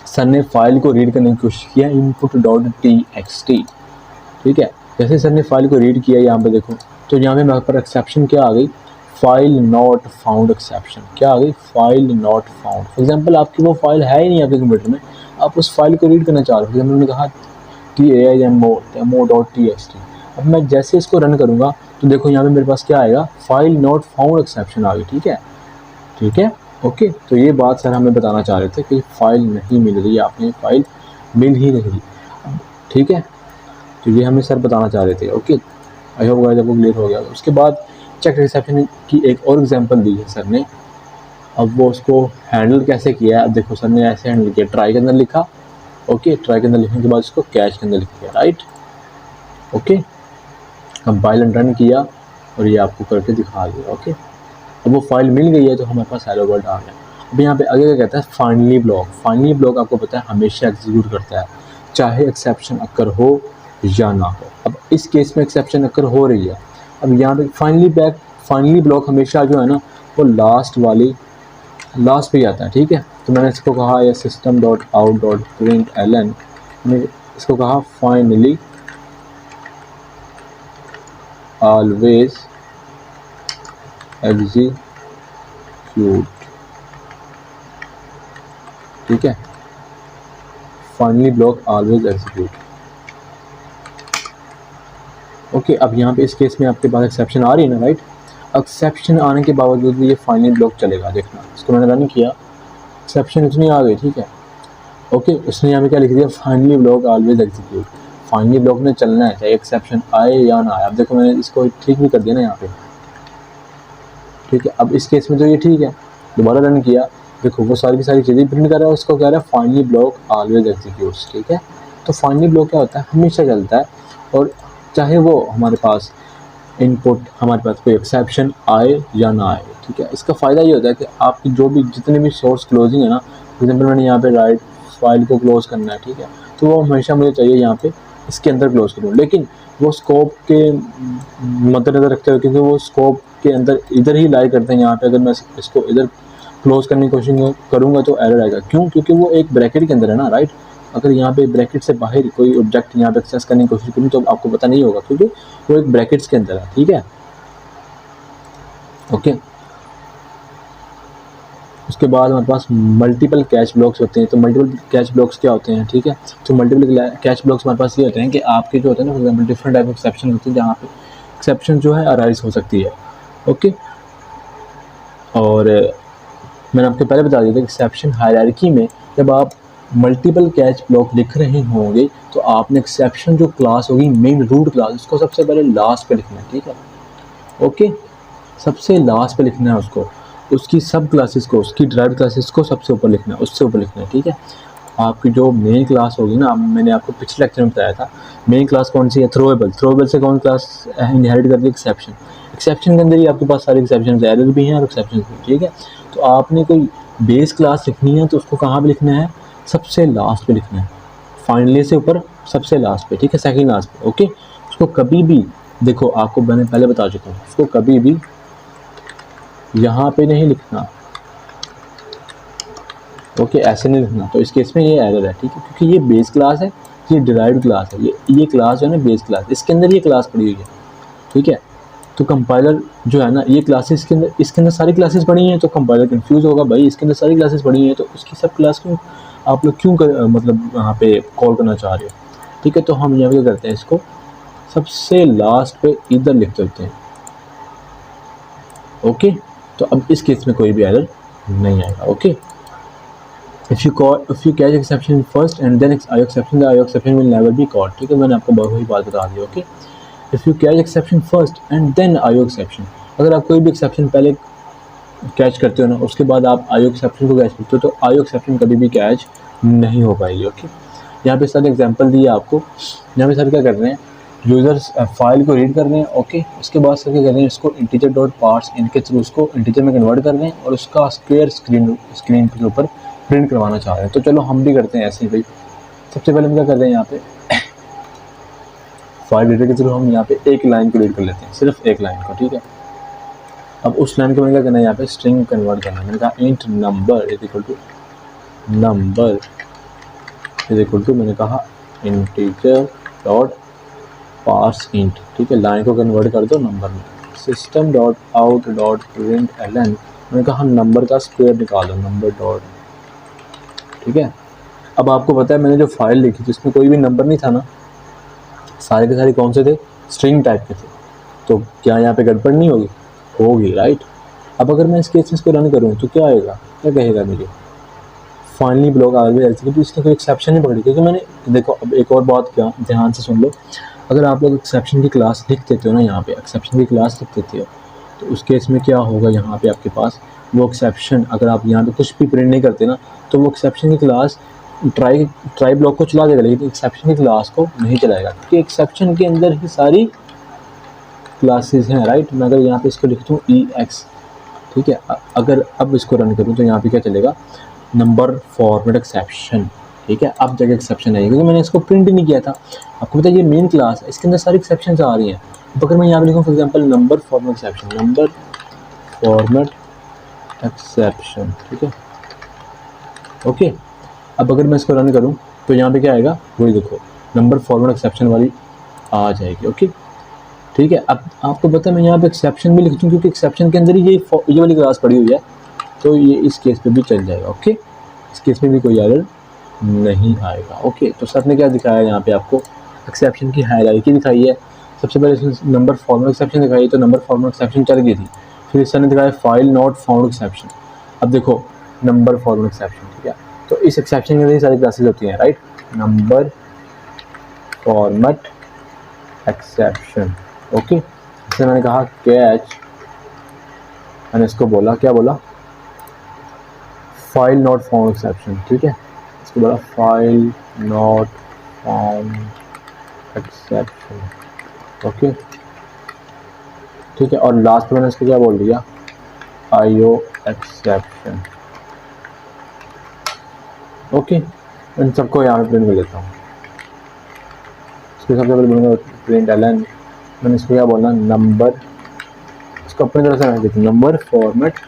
सर ने फाइल को रीड करने की कोशिश किया input.txt, ठीक है। जैसे सर ने फाइल को रीड किया यहाँ पे देखो, तो यहाँ पे मेरे पर एक्सेप्शन क्या आ गई, फाइल नॉट फाउंड एक्सेप्शन क्या आ गई, file not found. For example आपकी वो फाइल है ही नहीं आपके कंप्यूटर में, आप उस फाइल को रीड करना चाह रहे हो, मैंने कहा tamo.txt। अब मैं जैसे इसको रन करूँगा तो देखो यहाँ पे मेरे पास क्या आएगा, फाइल नॉट फाउंड एक्सेप्शन आ गई, ठीक है, ठीक है, ओके। तो ये बात सर हमें बताना चाह रहे थे कि फाइल नहीं मिल रही, आपने फाइल मिल ही नहीं रही, ठीक है, तो ये हमें सर बताना चाह रहे थे, ओके। आई होप गाइस आपको क्लियर हो गया। उसके बाद चेक रिसेप्शन की एक और एग्जांपल दी है सर ने। अब वो उसको हैंडल कैसे किया है, अब देखो सर ने ऐसे हैंडल किया, ट्राई के अंदर लिखा, ओके, ट्राई के अंदर लिखने के बाद उसको कैच के अंदर लिख दिया, right, okay, compile and run किया और ये आपको करके दिखा दिया, ओके। अब वो फाइल मिल गई है तो हमारे पास हेलो वर्ल्ड आ गया। अब यहाँ पे आगे क्या कहता है, फाइनली ब्लॉक। फाइनली ब्लॉक आपको पता है हमेशा एग्जीक्यूट करता है, चाहे एक्सेप्शन अकर हो या ना हो। अब इस केस में एक्सेप्शन अकर हो रही है, अब यहाँ पे फाइनली ब्लॉक हमेशा जो है ना वो लास्ट पे आता है, ठीक है। तो मैंने इसको कहा है system.out.println, मैंने इसको कहा फाइनली ऑलवेज एग्जीक्यूट, ठीक है, finally block always execute, okay. अब यहाँ पे इस केस में आपके पास एक्सेप्शन आ रही है ना, राइट, एक्सेप्शन आने के बावजूद भी ये फाइनली ब्लॉक चलेगा, देखना, इसको मैंने रन किया, एक्सेप्शन इतनी आ गई, ठीक है, ओके। उसने यहाँ पे क्या लिख दिया, finally block always execute, finally block ने चलना है चाहे एक्सेप्शन आए या ना आए। अब देखो मैंने इसको ठीक भी कर दिया ना यहाँ पे, ठीक है। अब इस केस में तो ये ठीक है, दोबारा रन किया, देखो वो सारी की सारी चीज़ें प्रिंट कर रहा है, उसको कह रहा है फाइनली ब्लॉक ऑलवेज एग्जीक्यूट्स, ठीक है। तो फाइनली ब्लॉक क्या होता है, हमेशा चलता है, और चाहे वो हमारे पास इनपुट, हमारे पास कोई एक्सेप्शन आए या ना आए, ठीक है। इसका फ़ायदा ये होता है कि आपकी जो भी जितने भी सोर्स क्लोजिंग है ना, फॉर एग्जाम्पल मैंने यहाँ पे राइट फाइल को क्लोज़ करना है, ठीक है, तो वो हमेशा मुझे चाहिए यहाँ पे इसके अंदर क्लोज़ करूँ, लेकिन वो स्कोप के मद्देनज़र रखते हुए, क्योंकि वो स्कोप के अंदर इधर ही लाई करते हैं, यहाँ पे अगर मैं इसको इधर क्लोज़ करने की कोशिश करूँगा तो एरर आएगा, क्यों, क्योंकि वो एक ब्रैकेट के अंदर है ना, राइट। अगर यहाँ पे ब्रैकेट से बाहर कोई ऑब्जेक्ट यहाँ पे एक्सेस करने की कोशिश करूँ तो आपको पता नहीं होगा, क्योंकि वो एक ब्रैकेट्स के अंदर है, ठीक है, ओके। उसके बाद हमारे पास मल्टीपल कैच ब्लॉक्स होते हैं। तो मल्टीपल कैच ब्लॉक्स क्या होते हैं, ठीक है, तो मल्टीपल कैच ब्लॉक्स हमारे पास ये होते हैं कि आपके जो होते हैं ना, for example different type of exception होती है जहाँ पे एक्सेप्शन जो है अराइज हो सकती है, ओके। और मैंने आपको पहले बता दिया था एक्सेप्शन हायरार्की में जब आप मल्टीपल कैच ब्लॉक लिख रहे होंगे तो आपने एक्सेप्शन जो क्लास होगी, मेन रूट क्लास, उसको सबसे पहले लास्ट पे लिखना है, ठीक है, ओके, सबसे लास्ट पे लिखना है उसको, उसकी सब क्लासेस को, उसकी ड्राइव क्लासेस को सबसे ऊपर लिखना है, उससे ऊपर लिखना है, ठीक है। आपकी जो मेन क्लास होगी ना, मैंने आपको पिछले लेक्चर में बताया था मेन क्लास कौन सी है, थ्रोएबल से कौन क्लास इनहेरिट करती है, एक्सेप्शन। एक्सेप्शन के अंदर ही आपके पास सारे एक्सेप्शन, एरर भी हैं और एक्सेप्शन भी, ठीक है। तो आपने कोई बेस क्लास लिखनी है तो उसको कहाँ पे लिखना है, सबसे लास्ट पे लिखना है, फाइनली से ऊपर सबसे लास्ट पे, ठीक है, सेकंड लास्ट पे, ओके। उसको कभी भी, देखो आपको मैंने पहले बता चुका हूँ, उसको कभी भी यहाँ पे नहीं लिखना, ओके, ऐसे नहीं लिखना। तो इस केस में ये एरर है, ठीक है, क्योंकि ये बेस क्लास है, ये डिराइव्ड क्लास है, ये क्लास जो है ना बेस क्लास, इसके अंदर ये क्लास पड़ी हुई है, ठीक है। तो कंपाइलर जो है ना, ये क्लासेस इसके अंदर सारी क्लासेस पड़ी हैं, तो कंपाइलर कंफ्यूज होगा, भाई इसके अंदर सारी क्लासेस पड़ी हैं तो उसकी सब क्लास क्यों आप लोग मतलब यहाँ पे कॉल करना चाह रहे हो, ठीक है। तो हम यहाँ पे करते हैं, इसको सबसे लास्ट पे इधर लिख देते हैं। ओके, तो अब इस केस में कोई भी एरर नहीं आएगा। Okay, if you catch exception first and then IO exception, the IO exception will never be caught। ठीक है, मैंने आपको बहुत वही बात बता दी। Okay, if you catch exception first and then IO exception, अगर आप कोई भी एक्सेप्शन पहले कैच करते हो ना, उसके बाद आप IO एक्सेप्शन को कैच करते हो, तो IO एक्सेप्शन कभी भी कैच नहीं हो पाएगी। ओके, यहाँ पे सर एग्जांपल दिए आपको। यहाँ पे सर क्या कर रहे हैं, यूज़र्स फाइल को रीड कर रहे हैं। ओके, उसके बाद सर क्या कर रहे हैं, इसको इंटीजर डॉट पार्स इनके थ्रू उसको इंटीजर में कन्वर्ट कर रहे हैं और उसका स्क्वायर स्क्रीन के ऊपर प्रिंट करवाना चाह रहे हैं। तो चलो हम भी करते हैं ऐसे ही भाई। सबसे पहले हम क्या कर रहे हैं, यहाँ पे फाइल रीडर के थ्रू हम यहाँ पे एक लाइन को रीड कर लेते हैं, सिर्फ एक लाइन को। ठीक है, अब उस लाइन को मैंने क्या करना है, यहाँ पे स्ट्रिंग कन्वर्ट करना है। मैंने कहा int number is equal to number is equal to, मैंने कहा इंटीजर डॉट पार्स इंट। ठीक है, लाइन को कन्वर्ट कर दो नंबर में। System dot out dot println, मैंने कहा नंबर का स्क्वायर निकालो, नंबर डॉट। ठीक है, अब आपको पता है मैंने जो फाइल लिखी थी उसमें कोई भी नंबर नहीं था ना, सारे के सारे कौन से थे, स्ट्रिंग टाइप के थे। तो क्या यहाँ पे गड़बड़ नहीं होगी, होगी राइट। अब अगर मैं इस केस में इसको रन करूँ तो क्या आएगा, क्या कहेगा मुझे, फाइनली ब्लॉक आ गया। तो इसने कोई एक्सेप्शन नहीं पकड़ी, क्योंकि मैंने देखो अब एक और बात क्या ध्यान से सुन लो, अगर आप लोग एक्सेप्शन की क्लास लिख देते हो ना, यहाँ पे एक्सेप्शन की क्लास लिख देते हो, तो उस केस में क्या होगा, यहाँ पे आपके पास वो एक्सेप्शन, अगर आप यहाँ पे कुछ भी प्रिंट नहीं करते ना, तो वो एक्सेप्शन की क्लास ट्राई ब्लॉक को चला देगा, लेकिन एक्सेप्शन की क्लास को नहीं चलाएगा, क्योंकि एक्सेप्शन के अंदर ही सारी क्लासेस हैं राइट। मैं अगर यहाँ पे इसको लिख दूँ EX, ठीक है, अगर अब इसको रन करूँ तो यहाँ पे क्या चलेगा, नंबर फॉर्मेट एक्सेप्शन। ठीक है, अब जगह एक्सेप्शन आएगी, क्योंकि मैंने इसको प्रिंट नहीं किया था। आपको पता है ये मेन क्लास है, इसके अंदर सारी एक्सेप्शन आ रही हैं। तो अगर मैं यहाँ पे लिखूँ for example number format exception, number format exception, ठीक है ओके। अब अगर मैं इसको रन करूँ तो यहाँ पे क्या आएगा, वही देखो नंबर फॉर्मेट एक्सेप्शन वाली आ जाएगी। ओके ठीक है, अब आपको पता है मैं यहाँ पे एक्सेप्शन भी लिख दूँ, क्योंकि एक्सेप्शन के अंदर ही ये वाली क्लास पड़ी हुई है, तो ये इस केस पे भी चल जाएगा। ओके, इस केस में भी कोई एरर नहीं आएगा। ओके, तो सर ने क्या दिखाया यहाँ पे आपको, एक्सेप्शन की हायरार्की दिखाई है। सबसे पहले इसने नंबर फॉर्मेट एक्सेप्शन दिखाई, तो नंबर फॉर्मेट एक्सेप्शन चल गई थी। फिर सर ने दिखाया फाइल नॉट फाउंड एक्सेप्शन। अब देखो नंबर फॉर्मेट एक्सेप्शन, ठीक है, तो इस एक्सेप्शन के अंदर सारी क्लासेस होती हैं right, number format exception. Okay, इससे मैंने कहा कैच, मैंने इसको बोला, क्या बोला, फाइल नॉट फाउंड एक्सेप्शन। ठीक है, इसको बोला file not found exception. Okay ठीक है, और लास्ट में मैंने इसको क्या बोल दिया, IO एक्सेप्शन। ओके, इन सबको यहाँ पे प्रिंट कर लेता हूँ। इसको सबसे पहले बोलूँगा प्रिंट एलन, मैंने इसको क्या बोलना, नंबर, इसको अपनी तरह से रख देती हूँ, नंबर फॉर्मेट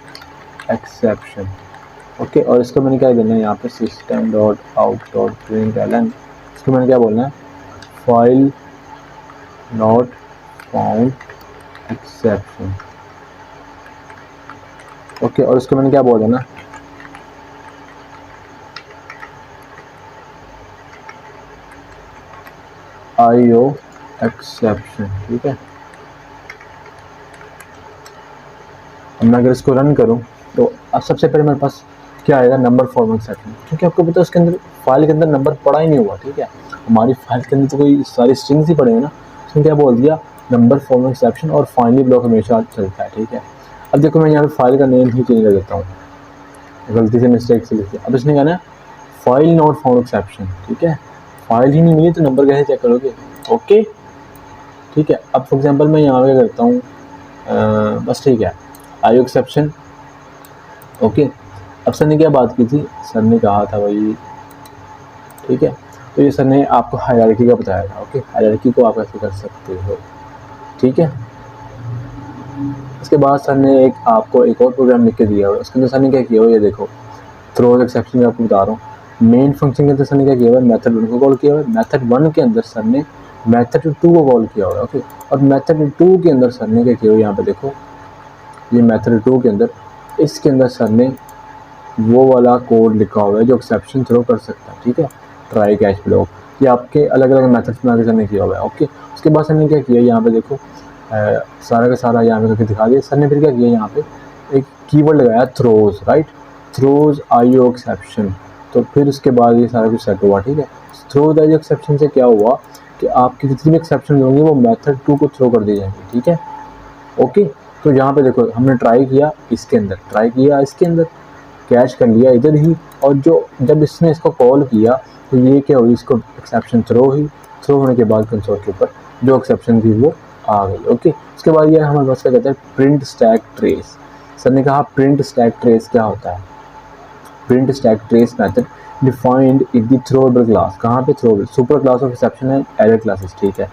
एक्सेप्शन। ओके, और इसको मैंने क्या देना है यहाँ पे, system dot out dot println, इसको मैंने क्या बोलना है, file not found exception. Okay, और इसको मैंने क्या बोल देना, IO एक्सेप्शन। ठीक है, अब मैं अगर इसको रन करूं तो अब सबसे पहले मेरे पास क्या आएगा, नंबर फॉर्मेट एक्सेप्शन, क्योंकि आपको पता है उसके अंदर फाइल के अंदर नंबर पड़ा ही नहीं हुआ। ठीक है, हमारी फाइल के अंदर तो कोई सारी स्ट्रिंग्स ही पड़े हैं ना, उसने क्या बोल दिया, नंबर फॉर्मेट एक्सेप्शन, और फाइनली ब्लॉक हमेशा चलता है। ठीक है, अब देखो मैं यहाँ पे फाइल का नेम ही चेंज कर देता हूँ, गलती से मिस्टेक से लिख दिया। अब इसने कहना है फाइल नॉट फाउंड एक्सेप्शन। ठीक है, फाइल ही नहीं मिली तो नंबर कैसे चेक करोगे। ओके ठीक है, अब फॉर एग्जांपल मैं यहाँ पे करता हूँ बस, ठीक है, IO एक्सेप्शन। ओके, अब सर ने क्या बात की थी, सर ने कहा था भाई, ठीक है, तो ये सर ने आपको हायरार्की का बताया था। ओके, हायरार्की को आप ऐसे कर सकते हो। ठीक है, इसके बाद सर ने आपको एक और प्रोग्राम लिख के दिया हुआ है, उसके अंदर सर ने क्या किया हुआ, ये देखो थ्रोज एक्सेप्शन में आपको बता रहा हूँ। मेन फंक्शन के अंदर सर ने क्या किया हुआ है, मेथड 1 को कॉल किया हुआ है, मेथड 1 के अंदर सर ने मेथड 2 को कॉल किया हुआ है। ओके, और मेथड 2 के अंदर सर ने क्या किया हुआ है, यहाँ पे देखो ये मेथड 2 के अंदर, इसके अंदर सर ने वो वाला कोड लिखा हुआ है जो एक्सेप्शन थ्रो कर सकता है। ठीक है, ट्राई कैच ब्लॉक, ये आपके अलग अलग मेथड्स में आगे सर ने किया हुआ है। ओके, उसके बाद सर ने क्या किया, यहाँ पे देखो सारा का सारा यहाँ पे करके दिखा दिया। सर ने फिर क्या किया, यहाँ पे एक कीवर्ड लगाया throws, right, throws IO exception. तो फिर उसके बाद ये सारा कुछ सेट हुआ, ठीक है। थ्रोज IO एक्सेप्शन से क्या हुआ कि आपकी जितनी भी एक्सेप्शन होंगी वो मेथड 2 को थ्रो कर दी जाएंगी, ठीक है, ओके। तो यहाँ पे देखो हमने ट्राई किया इसके अंदर, ट्राई किया इसके अंदर, कैच कर लिया इधर ही, और जो जब इसने इसको कॉल किया तो ये क्या हुई, इसको एक्सेप्शन थ्रो हुई, थ्रो होने के बाद कंसोल के ऊपर जो एक्सेप्शन थी वो आ गई, ओके। उसके बाद ये हमारे पास क्या कहते हैं, प्रिंट स्टैक ट्रेस। सर ने कहा प्रिंट स्टैक ट्रेस क्या होता है। Print stack trace method defined in the throwable class, कहाँ पे throwable, super class of exception and error classes, ठीक है।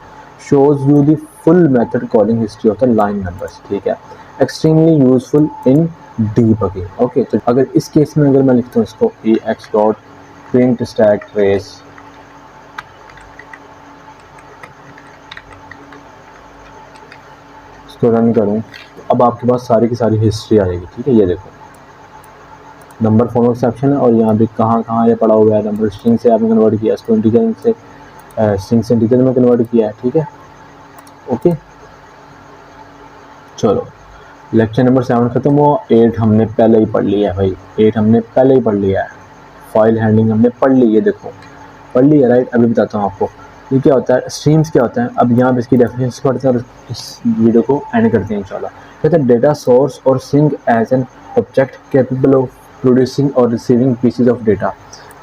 Shows you the full method calling history of the line numbers, ठीक है। Extremely useful in debugging, okay. तो अगर इस केस में अगर मैं लिखता हूँ इसको ex dot print stack trace, इसको रन करूँ, अब आपके पास सारी की सारी हिस्ट्री आ जाएगी, ठीक है। ये देखो नंबर फॉर्म ऑफ एक्सेप्शन है, और यहाँ पे कहाँ कहाँ ये पड़ा हुआ है, नंबर स्ट्रिंग से आपने कन्वर्ट किया, इसको इंटीजर से स्ट्रिंग से इंटीजर में कन्वर्ट किया है, ठीक है, ओके। चलो लेक्चर नंबर 7 खत्म हुआ। 8 हमने पहले ही पढ़ लिया है भाई, 8 हमने पहले ही पढ़ लिया है। फाइल हैंडलिंग हमने पढ़ ली है, देखो पढ़ ली है, राइट। अभी बताता हूँ आपको ये क्या होता है, स्ट्रीम्स क्या होता है। अब यहाँ पे इसकी डेफिनेशन पढ़ते हैं और इस वीडियो को एंड करते हैं इंशाल्लाह। कहते हैं डेटा सोर्स और sink as an object capable of producing और रिसीविंग पीसेज ऑफ डेटा,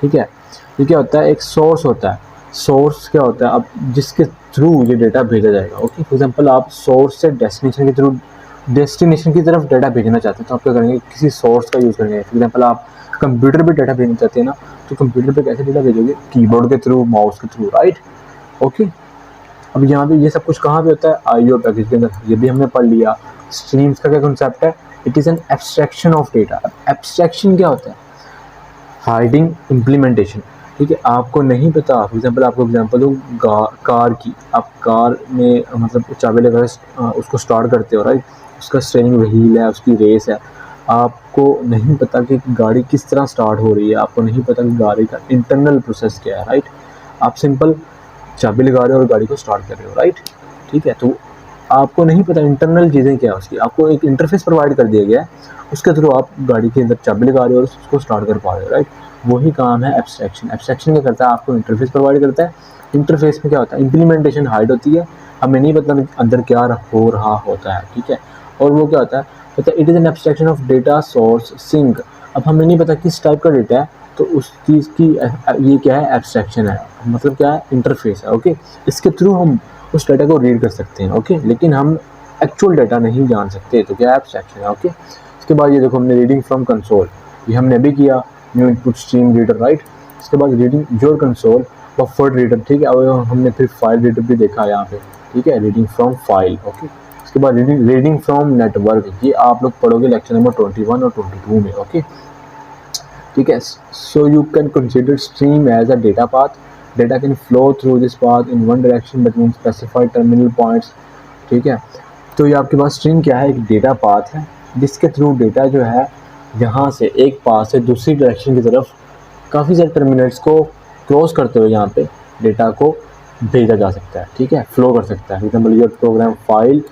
ठीक है। ये क्या होता है, एक सोर्स होता है। सोर्स क्या होता है, अब जिसके थ्रू ये डेटा भेजा जाएगा, ओके। फॉर एग्जांपल आप सोर्स से डेस्टिनेशन के थ्रू, डेस्टिनेशन की तरफ डेटा भेजना चाहते हैं तो आप क्या करेंगे, किसी सोर्स का यूज़ करेंगे। फॉर एग्जांपल आप कंप्यूटर पे डेटा भेजना चाहते हैं ना, तो कंप्यूटर पे कैसे डेटा भेजोगे, कीबोर्ड के थ्रू, माउस के थ्रू, राइट, ओके। अब यहाँ पे ये सब कुछ कहाँ पे होता है, IO पैकेज के अंदर, ये भी हमने पढ़ लिया। स्ट्रीम्स का क्या कॉन्सेप्ट है, it is an abstraction of data. Abstraction क्या होता है, हाइडिंग इम्प्लीमेंटेशन, ठीक है। आपको नहीं पता, फॉर एग्जांपल आपको एग्जांपल दूँ कार की, आप कार में मतलब चाबी लगा उसको स्टार्ट करते हो, राइट। उसका स्टीयरिंग व्हील है, उसकी रेस है, आपको नहीं पता कि गाड़ी किस तरह स्टार्ट हो रही है, आपको नहीं पता कि गाड़ी का इंटरनल प्रोसेस क्या है, राइट। आप सिंपल चाबी लगा रहे हो और गाड़ी को स्टार्ट कर रहे हो, राइट, ठीक है। तो आपको नहीं पता इंटरनल चीज़ें क्या है उसकी, आपको एक इंटरफेस प्रोवाइड कर दिया गया है, उसके थ्रू आप गाड़ी के अंदर चाबी लगा रहे हो और उसको स्टार्ट कर पा रहे हो, राइट। वही काम है एब्स्ट्रैक्शन। एब्स्ट्रैक्शन क्या करता है, आपको इंटरफेस प्रोवाइड करता है। इंटरफेस में क्या होता है, इम्प्लीमेंटेशन हाइड होती है, हमें नहीं पता अंदर क्या हो रहा होता है, ठीक है। और वो क्या होता है, कहता है it is an abstraction of data source sink. अब हमें नहीं पता किस टाइप का डेटा है, तो उस चीज़ की ये क्या है, एब्स्ट्रैक्शन है, मतलब क्या है, इंटरफेस है, ओके। इसके थ्रू हम उस डेटा को रीड कर सकते हैं, ओके, लेकिन हम एक्चुअल डेटा नहीं जान सकते, तो क्या एब्स्ट्रैक्शन है, ओके। उसके बाद ये देखो हमने रीडिंग फ्रॉम कंसोल, ये हमने भी किया, new input stream reader, right. उसके बाद reading your console buffered reader, ठीक है। और हमने फिर फाइल रीडर भी देखा यहाँ पे, ठीक है, रीडिंग फ्रॉम फाइल, ओके। उसके बाद रीडिंग फ्रॉम नेटवर्क, ये आप लोग पढ़ोगे लेक्चर नंबर 21 और 22 में, ओके, ठीक है। So you can consider stream as a data path, data can flow through this path in one direction between specified terminal points, ठीक है। तो ये आपके पास स्ट्रीम क्या है, एक डेटा पाथ है जिसके थ्रू डेटा जो है यहाँ से एक पाथ से दूसरी डायरेक्शन की तरफ काफ़ी सारे टर्मिनल्स को क्रॉस करते हुए यहाँ पे डेटा को भेजा जा सकता है, ठीक है, फ्लो कर सकता है। Example your program file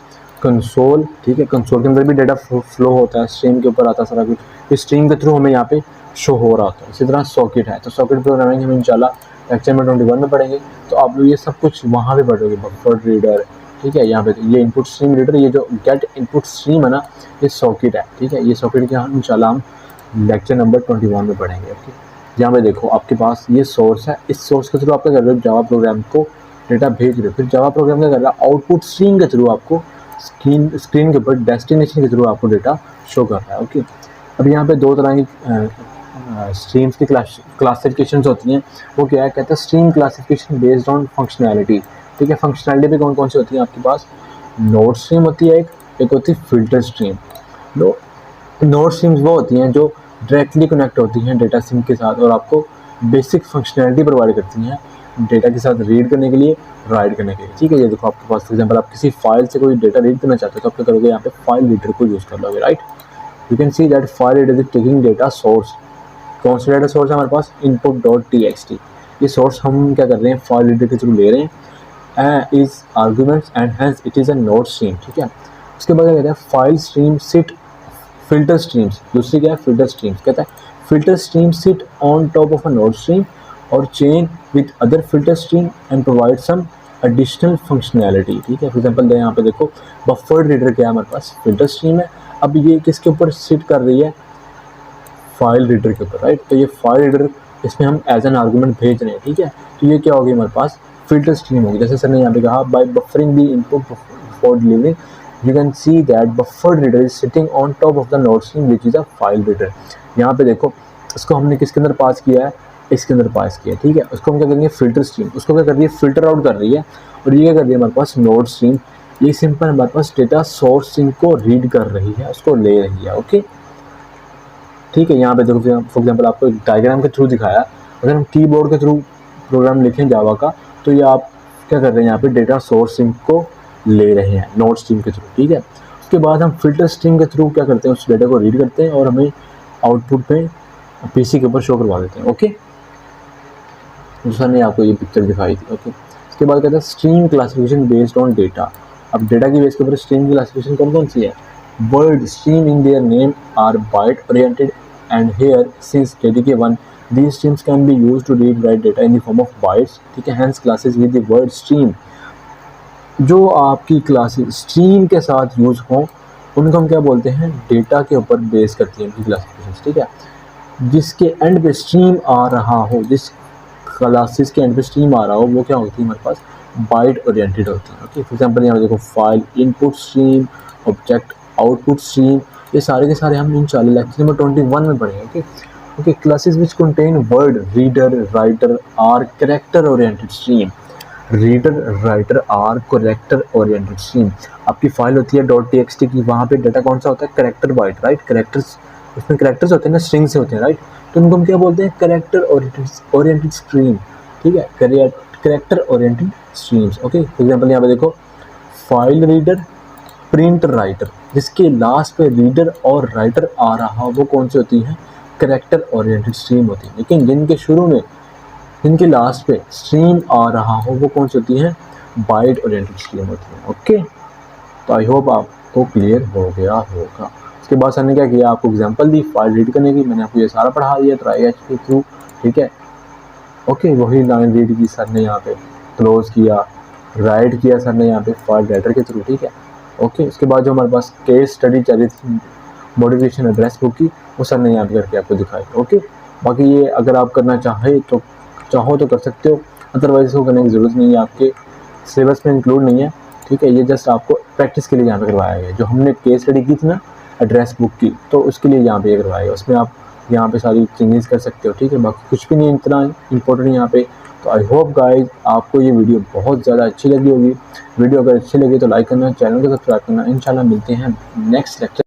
console, ठीक है, कंसोल के अंदर भी डेटा फ्लो होता है, स्ट्रीम के ऊपर आता है सारा कुछ, तो स्ट्रीम के थ्रू हमें यहाँ पे शो हो रहा होता है। इसी तरह सॉकेट है, तो सॉकेट प्रोग्रामिंग हम इंशाल्लाह लेक्चर में 21 में पढ़ेंगे, तो आप लोग ये सब कुछ वहाँ पे पढ़ोगे, बफर्ड रीडर, ठीक है। यहाँ पे ये इनपुट स्ट्रीम रीडर, ये जो गेट इनपुट स्ट्रीम है ना, ये सॉकेट है, ठीक है। ये सॉकेट के हम इंशाल्लाह हम लेक्चर नंबर 21 में पढ़ेंगे, ओके। यहाँ पे देखो आपके पास ये सोर्स है, इस सोर्स के थ्रू आप क्या कर रहे हो, जावा प्रोग्राम को डेटा भेज रहे हो, फिर जावा प्रोग्राम क्या कर रहा है, आउटपुट स्ट्रीम के थ्रू आपको स्क्रीन के ऊपर डेस्टिनेशन के थ्रू आपको डेटा शो कर रहा है, ओके। अब यहाँ पे दो तरह की स्ट्रीम्स की क्लासिफिकेशन होती हैं, वो क्या है, कहते हैं stream classification based on functionality, ठीक है। फंक्शनैलिटी पे कौन कौन सी होती है आपके पास, नोड स्ट्रीम होती है, एक होती है फिल्टर स्ट्रीम। नोड स्ट्रीम्स वो होती हैं जो डायरेक्टली कनेक्ट होती हैं डेटा सिंक के साथ और आपको बेसिक फंक्शनैलिटी प्रोवाइड करती हैं डेटा के साथ रीड करने के लिए, राइट करने के लिए, ठीक है। ये देखो आपके पास फॉर एग्जांपल आप किसी फाइल से कोई डेटा रीड करना चाहते हो तो आप क्या करोगे, यहाँ पे फाइल रीडर को यूज़ कर लोगे, right. You can see that file reader is taking data source. कौन सा डेटा सोर्स है हमारे पास, input.txt। ये सोर्स हम क्या कर रहे हैं, फाइल रीडर के थ्रू ले रहे हैं। Is arguments and hence it is a node stream, ठीक है। उसके बाद क्या कहता है, file stream sit filter streams, दूसरी क्या है फिल्टर स्ट्रीम्स, कहता है filter stream sit on top of a node stream और chain with other filter stream and provide some additional functionality, ठीक है। फॉर एग्जांपल यहाँ पे देखो बफर रीडर क्या है हमारे पास, फिल्टर स्ट्रीम है। अब ये किसके ऊपर सिट कर रही है, फाइल रीडर के ऊपर, राइट। तो ये फाइल रीडर, इसमें हम एज एन आर्गूमेंट भेज रहे हैं, ठीक है। तो ये क्या होगी हमारे पास, फिल्टर स्ट्रीम होगी। जैसे सर ने यहाँ पे कहा by buffering the input for delivering you can see that buffered reader is sitting on top of the node stream which is a file reader। यहाँ पे देखो इसको हमने किसके अंदर पास किया है, इसके अंदर पास किया है, ठीक है। उसको हम क्या करेंगे, फिल्टर स्ट्रीम, उसको क्या कर रही है, फिल्टर आउट कर रही है। और ये क्या कर रही है हमारे पास, नोड स्ट्रीम, ये सिंपल हमारे पास डेटा सोर्स स्ट्रीम को रीड कर रही है, उसको ले रही है, ओके, ठीक है। यहाँ पे देखो फॉर एग्जाम्पल आपको डायग्राम के थ्रू दिखाया, अगर हम कीबोर्ड के थ्रू प्रोग्राम लिखें जावा का, तो ये आप क्या कर रहे हैं, यहाँ पे डेटा सोर्स स्ट्रीम को ले रहे हैं नोड स्ट्रीम के थ्रू, ठीक है। उसके बाद हम फिल्टर स्ट्रीम के थ्रू क्या करते हैं, उस डेटा को रीड करते हैं और हमें आउटपुट पे पीसी के ऊपर शो करवा देते हैं, ओके। दूसरा ने आपको ये पिक्चर दिखाई थी, ओके। उसके बाद कहते हैं stream classification based on data. अब डेटा की बेस के ऊपर स्ट्रीम की क्लासिफिकेशन कौन कौन सी है, word stream in their name are byte oriented and here since JDK1 these streams can be used to read write data in the form of bytes, ठीक है। hence classes with the word stream, जो आपकी क्लासेस स्ट्रीम के साथ यूज़ हों उनको हम क्या बोलते हैं, डेटा के ऊपर बेस करती है उनकी क्लासिफिकेशन, ठीक है। जिसके एंड पे स्ट्रीम आ रहा हो, जिस क्लासेस के एंड पे स्ट्रीम आ रहा हो, वो क्या होती है हमारे पास, बाइट ओरिएंटेड होती है, ओके। फॉर एग्जांपल यहाँ पे देखो file input stream, object output stream, ये सारे के सारे हम इंशाल्लाह लेक्चर नंबर 21 में पढ़ेंगे, okay. Okay, classes which contain word reader writer are character oriented stream, reader writer are character oriented stream. आपकी फाइल होती है .txt की, वहाँ पे डाटा कौन सा होता है, कैरेक्टर बाइट, राइट। कैरेक्टर्स, उसमें कैरेक्टर्स होते हैं ना, स्ट्रिंग से होते हैं, राइट। तो उनको हम क्या बोलते हैं, कैरेक्टर ओरिएंटेड स्ट्रीम, ठीक है, character oriented streams, okay. For example यहाँ पे देखो फाइल रीडर प्रिंट राइटर, जिसके लास्ट पे रीडर और राइटर आ रहा वो कौन सी होती है, कैरेक्टर ओरिएंटेड स्ट्रीम होती है। लेकिन जिनके शुरू में, जिनके लास्ट पे स्ट्रीम आ रहा हो वो कौन सी होती है, बाइट ओरिएंटेड स्ट्रीम होती है, ओके। तो आई होप आपको क्लियर हो गया होगा। उसके बाद सर ने क्या किया, आपको एग्जांपल दी फाइल रीड करने की, मैंने आपको ये सारा पढ़ा दिया ट्राई एच के थ्रू, ठीक है, ओके। वही लाइन रीड की सर ने यहाँ पे, क्लोज किया, राइट किया सर ने यहाँ पे फाइल राइटर के थ्रू, ठीक है, ओके। उसके बाद जो हमारे पास केस स्टडी चल रही थी मॉडिफिकेशन एड्रेस बुक की, वो सर ने यहाँ पे करके आपको दिखाई, ओके। बाकी ये अगर आप करना चाहो तो कर सकते हो, अदरवाइज इसको करने की ज़रूरत नहीं है, आपके सिलेबस में इंक्लूड नहीं है, ठीक है। ये जस्ट आपको प्रैक्टिस के लिए यहाँ पे करवाया गया है। जो हमने केस स्टडी की थी ना एड्रेस बुक की, तो उसके लिए यहाँ पे ये करवाया गया, उसमें आप यहाँ पे सारी चेंजेस कर सकते हो, ठीक है। बाकी कुछ भी नहीं इतना इंपॉर्टेंट यहाँ पे। तो आई होप गाइज आपको ये वीडियो बहुत ज़्यादा अच्छी लगी होगी। वीडियो अगर अच्छी लगी तो लाइक करना, चैनल को सब्सक्राइब करना। इंशाल्लाह मिलते हैं नेक्स्ट लेक्चर।